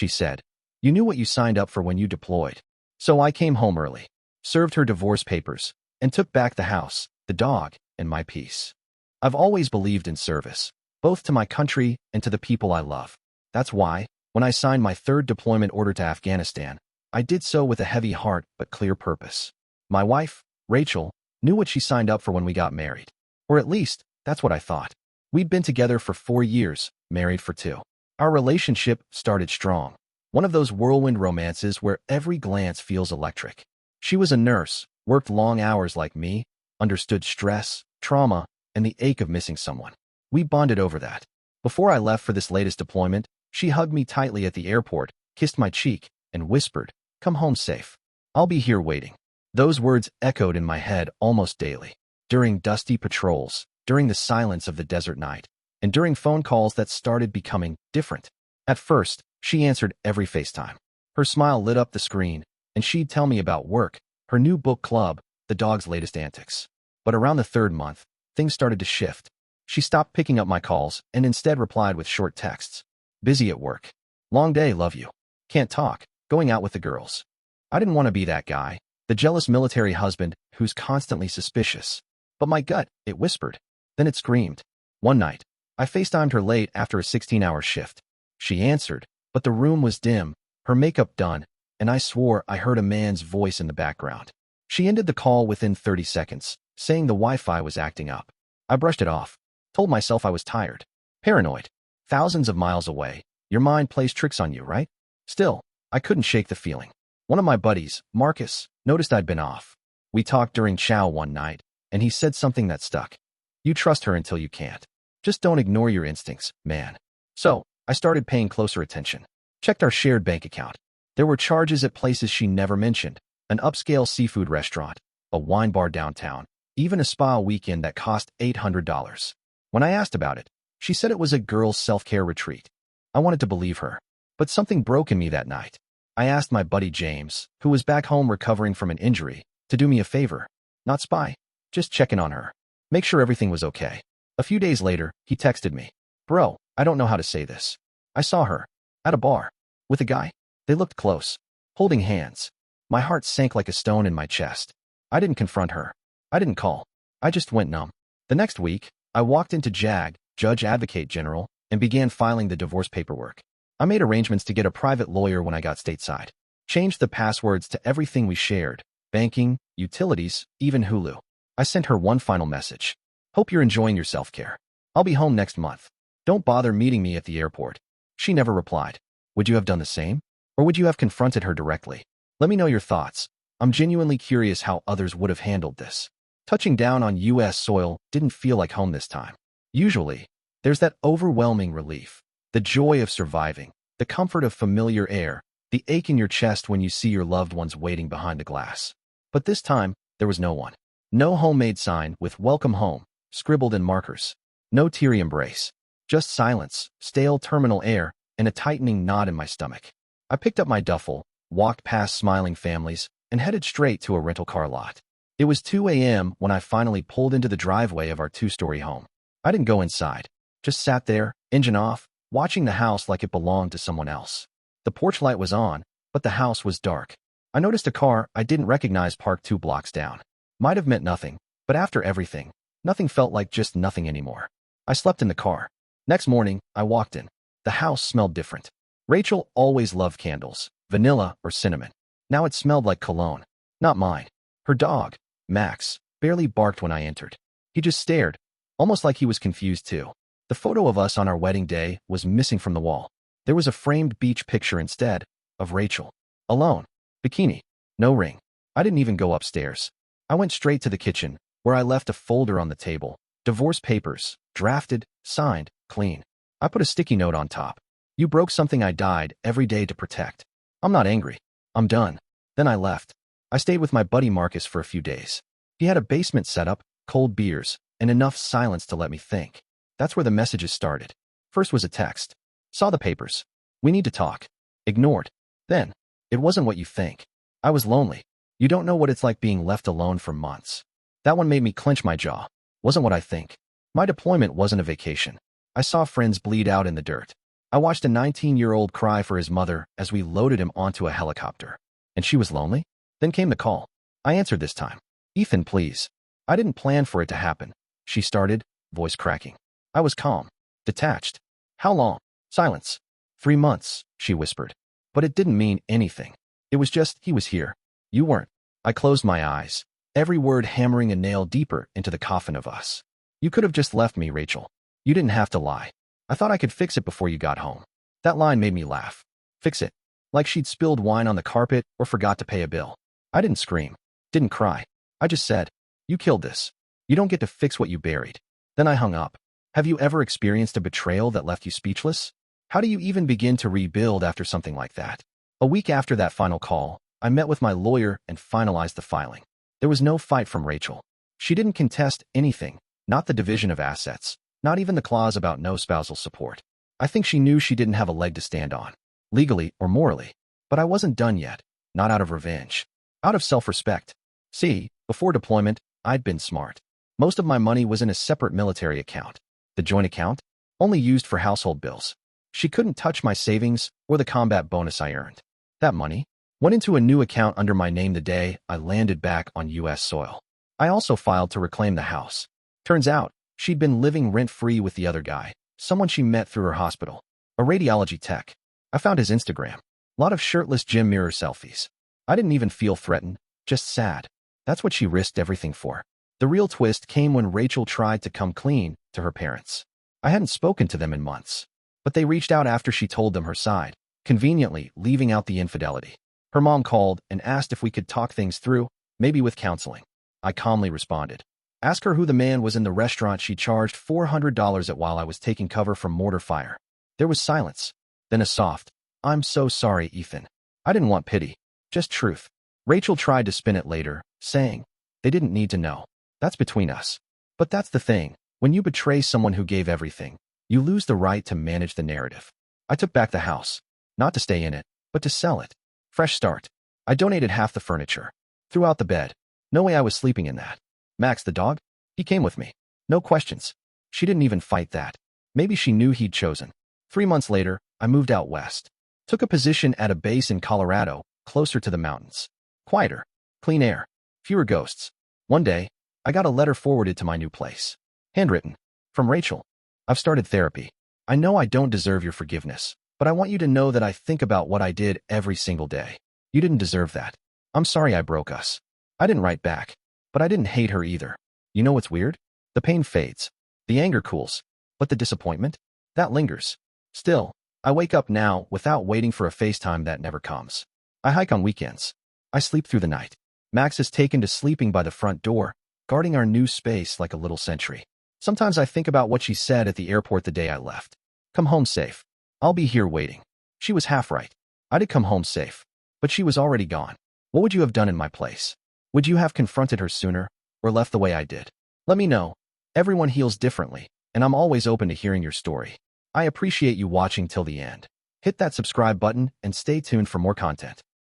she said. You knew what you signed up for when you deployed. So I came home early, served her divorce papers, and took back the house, the dog, and my peace. I've always believed in service, both to my country and to the people I love. That's why, when I signed my third deployment order to Afghanistan, I did so with a heavy heart but clear purpose. My wife, Rachel, knew what she signed up for when we got married. Or at least, that's what I thought. We'd been together for 4 years, married for 2. Our relationship started strong. One of those whirlwind romances where every glance feels electric. She was a nurse, worked long hours like me, understood stress, trauma, and the ache of missing someone. We bonded over that. Before I left for this latest deployment, she hugged me tightly at the airport, kissed my cheek, and whispered, "Come home safe. I'll be here waiting." Those words echoed in my head almost daily. During dusty patrols, during the silence of the desert night, and during phone calls that started becoming different. At first, she answered every FaceTime. Her smile lit up the screen, and she'd tell me about work, her new book club, the dog's latest antics. But around the 3rd month, things started to shift. She stopped picking up my calls and instead replied with short texts. Busy at work. Long day, love you. Can't talk. Going out with the girls. I didn't want to be that guy, the jealous military husband who's constantly suspicious. But my gut, it whispered. Then it screamed. One night, I FaceTimed her late after a 16-hour shift. She answered, but the room was dim, her makeup done, and I swore I heard a man's voice in the background. She ended the call within 30 seconds, saying the Wi-Fi was acting up. I brushed it off, told myself I was tired. Paranoid. Thousands of miles away, your mind plays tricks on you, right? Still, I couldn't shake the feeling. One of my buddies, Marcus, noticed I'd been off. We talked during chow one night, and he said something that stuck. You trust her until you can't. Just don't ignore your instincts, man. So, I started paying closer attention. Checked our shared bank account. There were charges at places she never mentioned. An upscale seafood restaurant, a wine bar downtown, even a spa weekend that cost $800. When I asked about it, she said it was a girls' self-care retreat. I wanted to believe her, but something broke in me that night. I asked my buddy James, who was back home recovering from an injury, to do me a favor. Not spy, just check in on her. Make sure everything was okay. A few days later, he texted me. Bro, I don't know how to say this. I saw her. At a bar. With a guy. They looked close. Holding hands. My heart sank like a stone in my chest. I didn't confront her. I didn't call. I just went numb. The next week, I walked into JAG, Judge Advocate General, and began filing the divorce paperwork. I made arrangements to get a private lawyer when I got stateside. Changed the passwords to everything we shared. Banking, utilities, even Hulu. I sent her one final message. Hope you're enjoying your self-care. I'll be home next month. Don't bother meeting me at the airport. She never replied. Would you have done the same? Or would you have confronted her directly? Let me know your thoughts. I'm genuinely curious how others would have handled this. Touching down on U.S. soil didn't feel like home this time. Usually, there's that overwhelming relief, the joy of surviving, the comfort of familiar air, the ache in your chest when you see your loved ones waiting behind the glass. But this time, there was no one. No homemade sign with "Welcome home" scribbled in markers. No teary embrace. Just silence, stale terminal air, and a tightening knot in my stomach. I picked up my duffel, walked past smiling families, and headed straight to a rental car lot. It was 2 a.m. when I finally pulled into the driveway of our 2-story home. I didn't go inside. Just sat there, engine off, watching the house like it belonged to someone else. The porch light was on, but the house was dark. I noticed a car I didn't recognize parked 2 blocks down. Might have meant nothing, but after everything, nothing felt like just nothing anymore. I slept in the car. Next morning, I walked in. The house smelled different. Rachel always loved candles, vanilla or cinnamon. Now it smelled like cologne. Not mine. Her dog, Max, barely barked when I entered. He just stared, almost like he was confused too. The photo of us on our wedding day was missing from the wall. There was a framed beach picture instead, of Rachel. Alone. Bikini. No ring. I didn't even go upstairs. I went straight to the kitchen, where I left a folder on the table. Divorce papers. Drafted, signed, clean. I put a sticky note on top. You broke something I died every day to protect. I'm not angry. I'm done. Then I left. I stayed with my buddy Marcus for a few days. He had a basement set up, cold beers, and enough silence to let me think. That's where the messages started. First was a text. Saw the papers. We need to talk. Ignored. Then, it wasn't what you think. I was lonely. You don't know what it's like being left alone for months. That one made me clench my jaw. Wasn't what I think. My deployment wasn't a vacation. I saw friends bleed out in the dirt. I watched a 19-year-old cry for his mother as we loaded him onto a helicopter. And she was lonely? Then came the call. I answered this time. Ethan, please. I didn't plan for it to happen. She started, voice cracking. I was calm, detached. How long? Silence. 3 months, she whispered. But it didn't mean anything. It was just, he was here. You weren't. I closed my eyes, every word hammering a nail deeper into the coffin of us. You could have just left me, Rachel. You didn't have to lie. I thought I could fix it before you got home. That line made me laugh. Fix it. Like she'd spilled wine on the carpet or forgot to pay a bill. I didn't scream. Didn't cry. I just said, you killed this. You don't get to fix what you buried. Then I hung up. Have you ever experienced a betrayal that left you speechless? How do you even begin to rebuild after something like that? A week after that final call, I met with my lawyer and finalized the filing. There was no fight from Rachel. She didn't contest anything, not the division of assets, not even the clause about no spousal support. I think she knew she didn't have a leg to stand on, legally or morally. But I wasn't done yet, not out of revenge. Out of self-respect. See, before deployment, I'd been smart. Most of my money was in a separate military account. The joint account? Only used for household bills. She couldn't touch my savings or the combat bonus I earned. That money went into a new account under my name the day I landed back on U.S. soil. I also filed to reclaim the house. Turns out, she'd been living rent-free with the other guy, someone she met through her hospital, a radiology tech. I found his Instagram. Lot of shirtless gym mirror selfies. I didn't even feel threatened, just sad. That's what she risked everything for. The real twist came when Rachel tried to come clean to her parents. I hadn't spoken to them in months, but they reached out after she told them her side, conveniently leaving out the infidelity. Her mom called and asked if we could talk things through, maybe with counseling. I calmly responded. Ask her who the man was in the restaurant she charged $400 at while I was taking cover from mortar fire. There was silence, then a soft, I'm so sorry, Ethan. I didn't want pity, just truth. Rachel tried to spin it later, saying, they didn't need to know. That's between us. But that's the thing. When you betray someone who gave everything, you lose the right to manage the narrative. I took back the house, not to stay in it, but to sell it. Fresh start. I donated half the furniture. Threw out the bed. No way I was sleeping in that. Max the dog? He came with me. No questions. She didn't even fight that. Maybe she knew he'd chosen. 3 months later, I moved out west. Took a position at a base in Colorado, closer to the mountains. Quieter. Clean air. Fewer ghosts. One day, I got a letter forwarded to my new place. Handwritten. From Rachel. I've started therapy. I know I don't deserve your forgiveness, but I want you to know that I think about what I did every single day. You didn't deserve that. I'm sorry I broke us. I didn't write back, but I didn't hate her either. You know what's weird? The pain fades. The anger cools. But the disappointment? That lingers. Still, I wake up now without waiting for a FaceTime that never comes. I hike on weekends. I sleep through the night. Max is taken to sleeping by the front door, guarding our new space like a little sentry. Sometimes I think about what she said at the airport the day I left. Come home safe. I'll be here waiting. She was half right. I did come home safe, but she was already gone. What would you have done in my place? Would you have confronted her sooner, or left the way I did? Let me know. Everyone heals differently, and I'm always open to hearing your story. I appreciate you watching till the end. Hit that subscribe button and stay tuned for more content.